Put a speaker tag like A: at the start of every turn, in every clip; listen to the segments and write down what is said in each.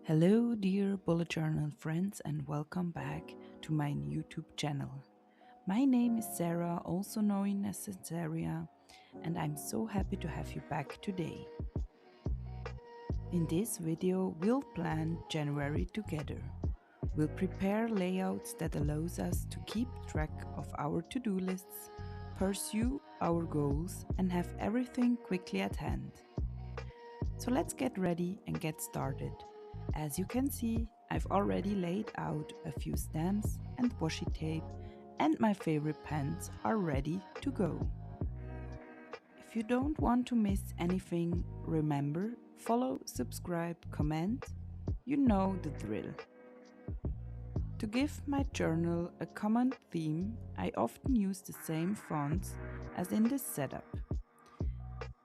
A: Hello, dear bullet journal friends, and welcome back to my YouTube channel. My name is Sarah, also known as Cesaria, and I'm so happy to have you back today. In this video, we'll plan January together. We'll prepare layouts that allows us to keep track of our to-do lists, pursue our goals, and have everything quickly at hand. So let's get ready and get started. As you can see, I've already laid out a few stamps and washi tape, and my favorite pens are ready to go. If you don't want to miss anything, remember, follow, subscribe, comment, you know the drill. To give my journal a common theme, I often use the same fonts as in this setup.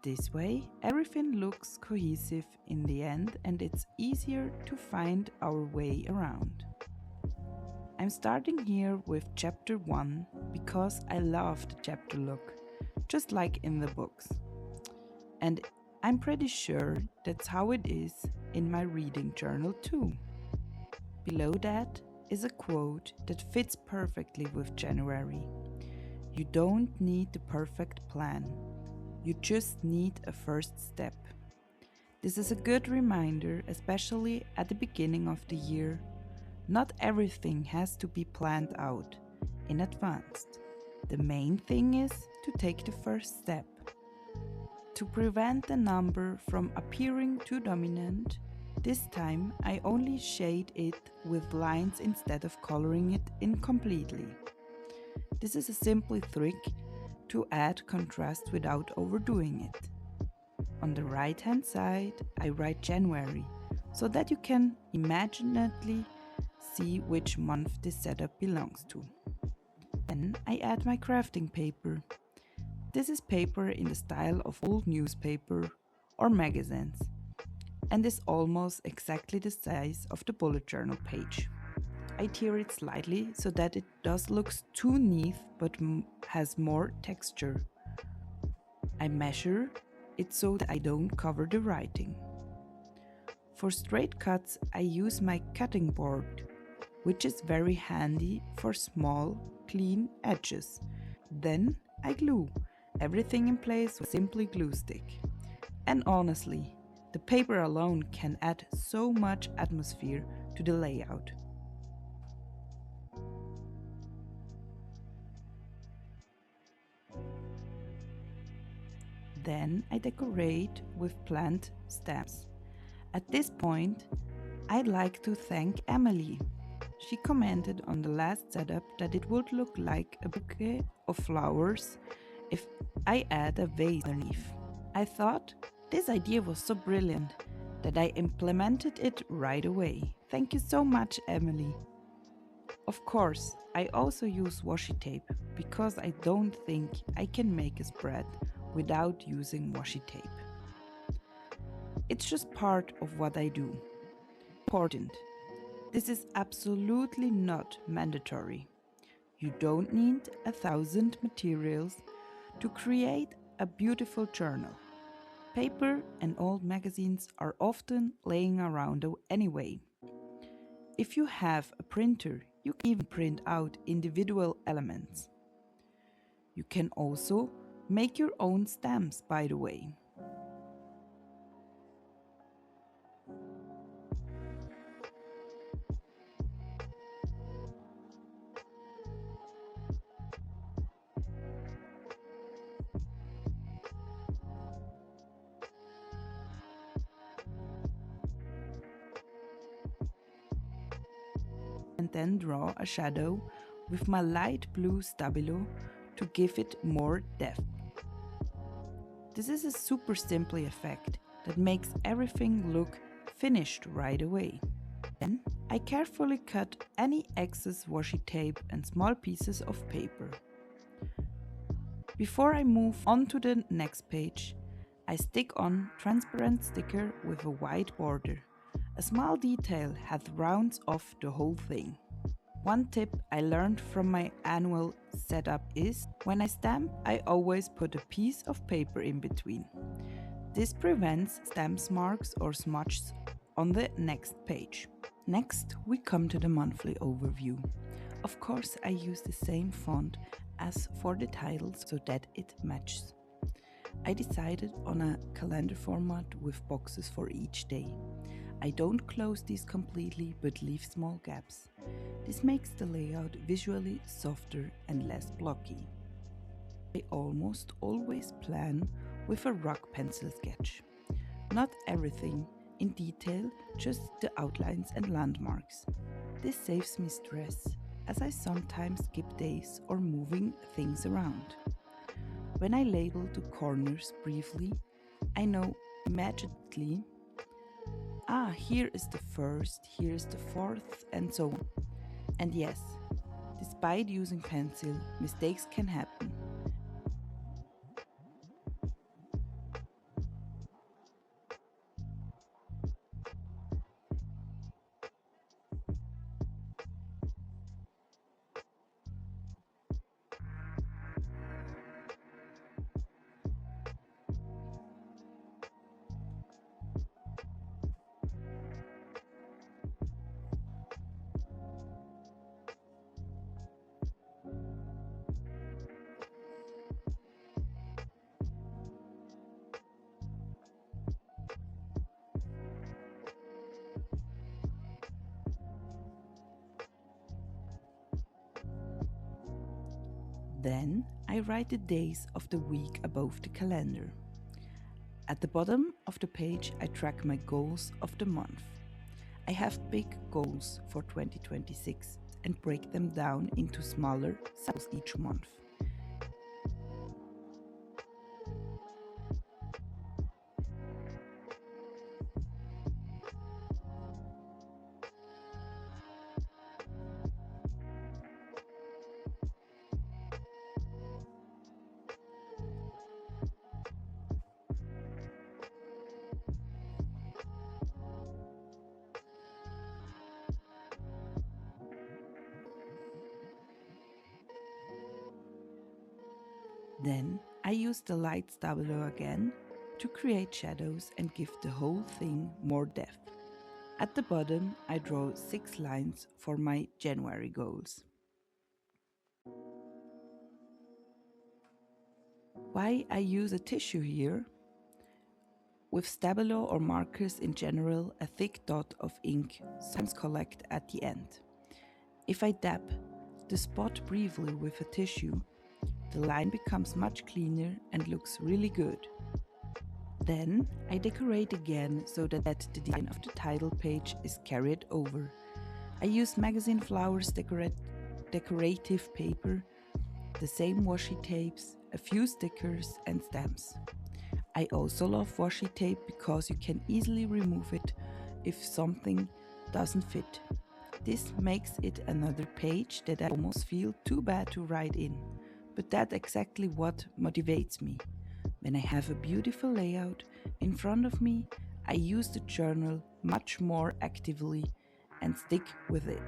A: This way, everything looks cohesive in the end and it's easier to find our way around. I'm starting here with chapter 1 because I love the chapter look, just like in the books. And I'm pretty sure that's how it is in my reading journal too. Below that is a quote that fits perfectly with January. You don't need the perfect plan. You just need a first step. This is a good reminder, especially at the beginning of the year. Not everything has to be planned out in advance. The main thing is to take the first step. To prevent the number from appearing too dominant, this time I only shade it with lines instead of coloring it in completely. This is a simple trick to add contrast without overdoing it. On the right hand side, I write January, so that you can imaginately see which month this setup belongs to. Then I add my crafting paper. This is paper in the style of old newspaper or magazines, and is almost exactly the size of the bullet journal page. I tear it slightly so that it does look too neat but has more texture. I measure it so that I don't cover the writing. For straight cuts I use my cutting board, which is very handy for small, clean edges. Then I glue everything in place with simply glue stick. And honestly, the paper alone can add so much atmosphere to the layout. Then I decorate with plant stamps. At this point, I'd like to thank Emily. She commented on the last setup that it would look like a bouquet of flowers if I add a vase underneath. I thought this idea was so brilliant that I implemented it right away. Thank you so much, Emily. Of course, I also use washi tape because I don't think I can make a spread without using washi tape. It's just part of what I do. Important. This is absolutely not mandatory. You don't need 1,000 materials to create a beautiful journal. Paper and old magazines are often laying around anyway. If you have a printer, you can even print out individual elements. You can also make your own stamps, by the way. And then draw a shadow with my light blue Stabilo to give it more depth. This is a super simple effect that makes everything look finished right away. Then I carefully cut any excess washi tape and small pieces of paper. Before I move on to the next page, I stick on transparent sticker with a white border. A small detail that rounds off the whole thing. One tip I learned from my annual setup is, when I stamp, I always put a piece of paper in between. This prevents stamp marks or smudges on the next page. Next, we come to the monthly overview. Of course, I use the same font as for the titles so that it matches. I decided on a calendar format with boxes for each day. I don't close these completely but leave small gaps. This makes the layout visually softer and less blocky. I almost always plan with a rock pencil sketch. Not everything in detail, just the outlines and landmarks. This saves me stress, as I sometimes skip days or moving things around. When I label the corners briefly, I know immediately, here is the first, here is the fourth, and so on. And yes, despite using pencil, mistakes can happen. Then I write the days of the week above the calendar. At the bottom of the page, I track my goals of the month. I have big goals for 2026 and break them down into smaller cells each month. Then I use the light Stabilo again to create shadows and give the whole thing more depth. At the bottom, I draw 6 lines for my January goals. Why I use a tissue here? With Stabilo or markers in general, a thick dot of ink sometimes collect at the end. If I dab the spot briefly with a tissue, the line becomes much cleaner and looks really good. Then I decorate again so that the design of the title page is carried over. I use magazine flowers, decorative paper, the same washi tapes, a few stickers and stamps. I also love washi tape because you can easily remove it if something doesn't fit. This makes it another page that I almost feel too bad to write in. But that's exactly what motivates me. When I have a beautiful layout in front of me, I use the journal much more actively and stick with it.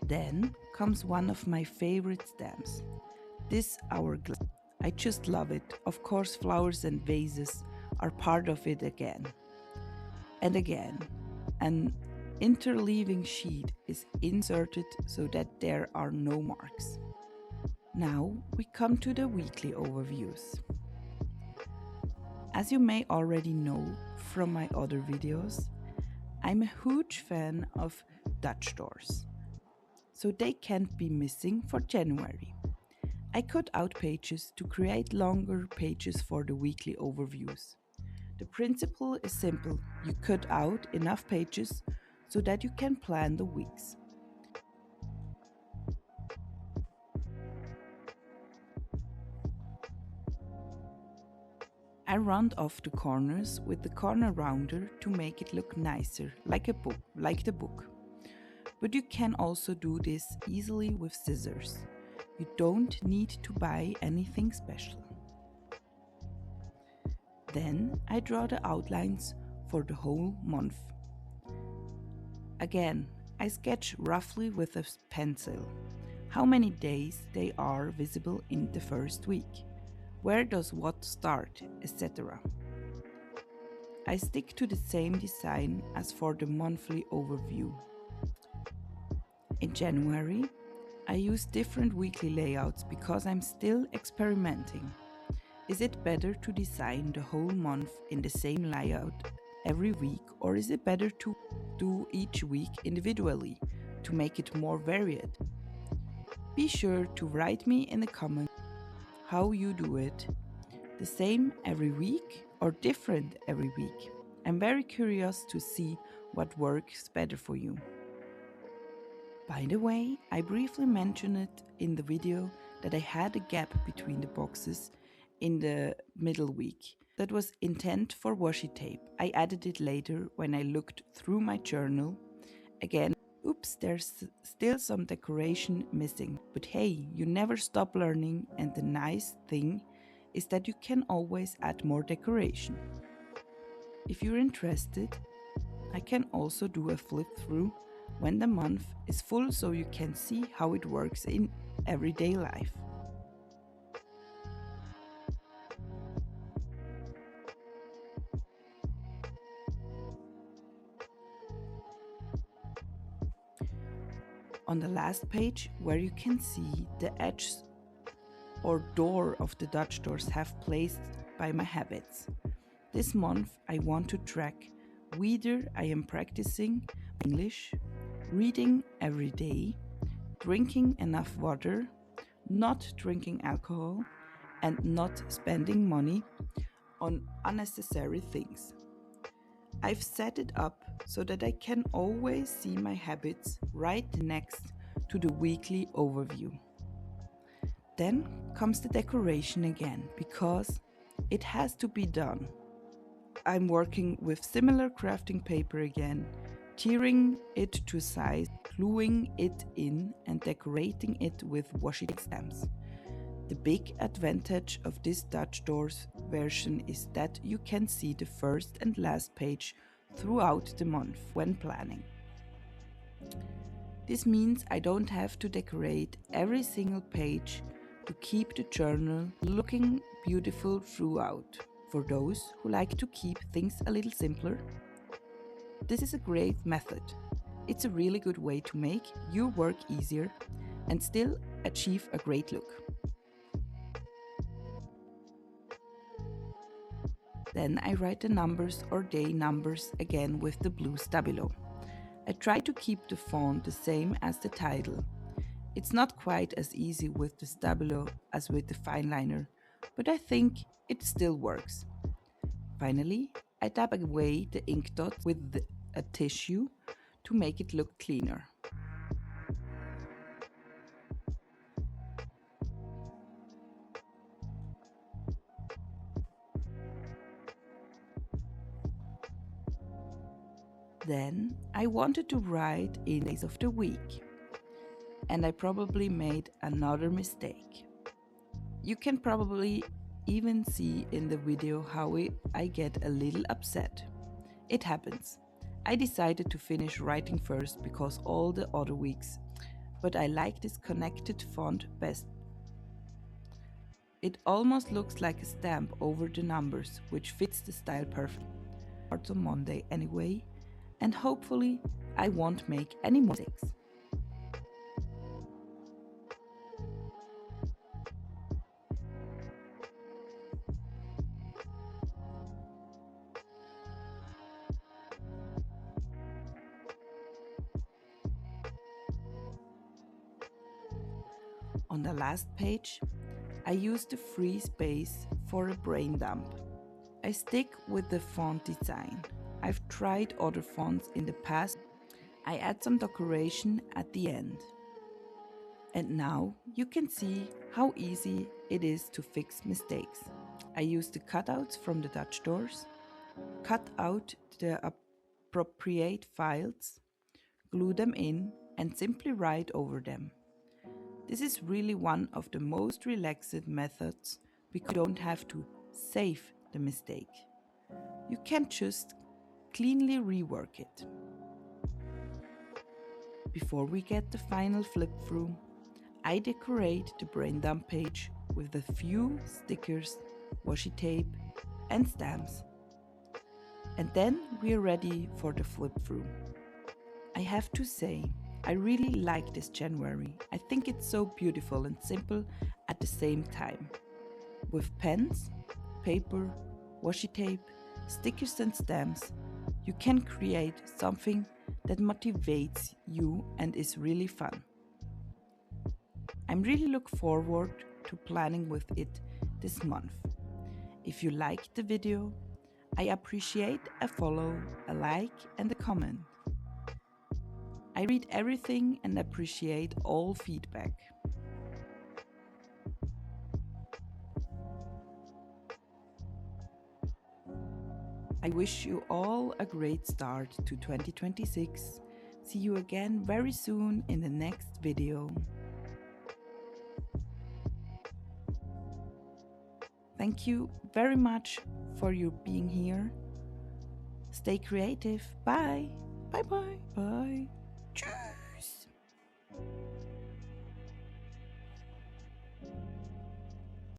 A: Then comes one of my favorite stamps, this hourglass. I just love it. Of course, flowers and vases are part of it again. And again, an interleaving sheet is inserted so that there are no marks. Now we come to the weekly overviews. As you may already know from my other videos, I'm a huge fan of Dutch doors, so they can't be missing for January. I cut out pages to create longer pages for the weekly overviews. The principle is simple. You cut out enough pages so that you can plan the weeks. I round off the corners with the corner rounder to make it look nicer, like the book. But you can also do this easily with scissors. You don't need to buy anything special. Then I draw the outlines for the whole month. Again, I sketch roughly with a pencil how many days they are visible in the first week, where does what start, etc. I stick to the same design as for the monthly overview. In January, I use different weekly layouts because I'm still experimenting. Is it better to design the whole month in the same layout every week, or is it better to do each week individually to make it more varied? Be sure to write me in the comments how you do it. The same every week or different every week? I'm very curious to see what works better for you. By the way, I briefly mentioned it in the video that I had a gap between the boxes in the middle week. That was intent for washi tape. I added it later when I looked through my journal. Again, oops, there's still some decoration missing. But hey, you never stop learning, and the nice thing is that you can always add more decoration. If you're interested, I can also do a flip through when the month is full so you can see how it works in everyday life. On the last page, where you can see the edge or door of the Dutch doors have placed by my habits. This month I want to track whether I am practicing English, reading every day, drinking enough water, not drinking alcohol, and not spending money on unnecessary things. I've set it up so that I can always see my habits right next to the weekly overview. Then comes the decoration again, because it has to be done. I'm working with similar crafting paper again, tearing it to size, gluing it in and decorating it with washi stamps. The big advantage of this Dutch doors version is that you can see the first and last page throughout the month when planning. This means I don't have to decorate every single page to keep the journal looking beautiful throughout. For those who like to keep things a little simpler, this is a great method. It's a really good way to make your work easier and still achieve a great look. Then I write the numbers or day numbers again with the blue Stabilo. I try to keep the font the same as the title. It's not quite as easy with the Stabilo as with the fine liner, but I think it still works. Finally, I dab away the ink dots with a tissue to make it look cleaner. Then I wanted to write in days of the week, and I probably made another mistake. You can probably even see in the video how I get a little upset. It happens. I decided to finish writing first because all the other weeks, but I like this connected font best. It almost looks like a stamp over the numbers, which fits the style perfectly. Starts on Monday anyway, and hopefully I won't make any more mistakes. On the last page, I use the free space for a brain dump. I stick with the font design. I've tried other fonts in the past, I add some decoration at the end. And now you can see how easy it is to fix mistakes. I use the cutouts from the Dutch doors, cut out the appropriate files, glue them in, and simply write over them. This is really one of the most relaxed methods because you don't have to save the mistake. You can just cleanly rework it. Before we get the final flip through, I decorate the brain dump page with a few stickers, washi tape, and stamps. And then we are ready for the flip through. I have to say, I really like this January. I think it's so beautiful and simple at the same time. With pens, paper, washi tape, stickers and stamps, you can create something that motivates you and is really fun. I'm really looking forward to planning with it this month. If you liked the video, I appreciate a follow, a like and a comment. I read everything and appreciate all feedback. I wish you all a great start to 2026. See you again very soon in the next video. Thank you very much for your being here. Stay creative. Bye. Bye bye. Bye.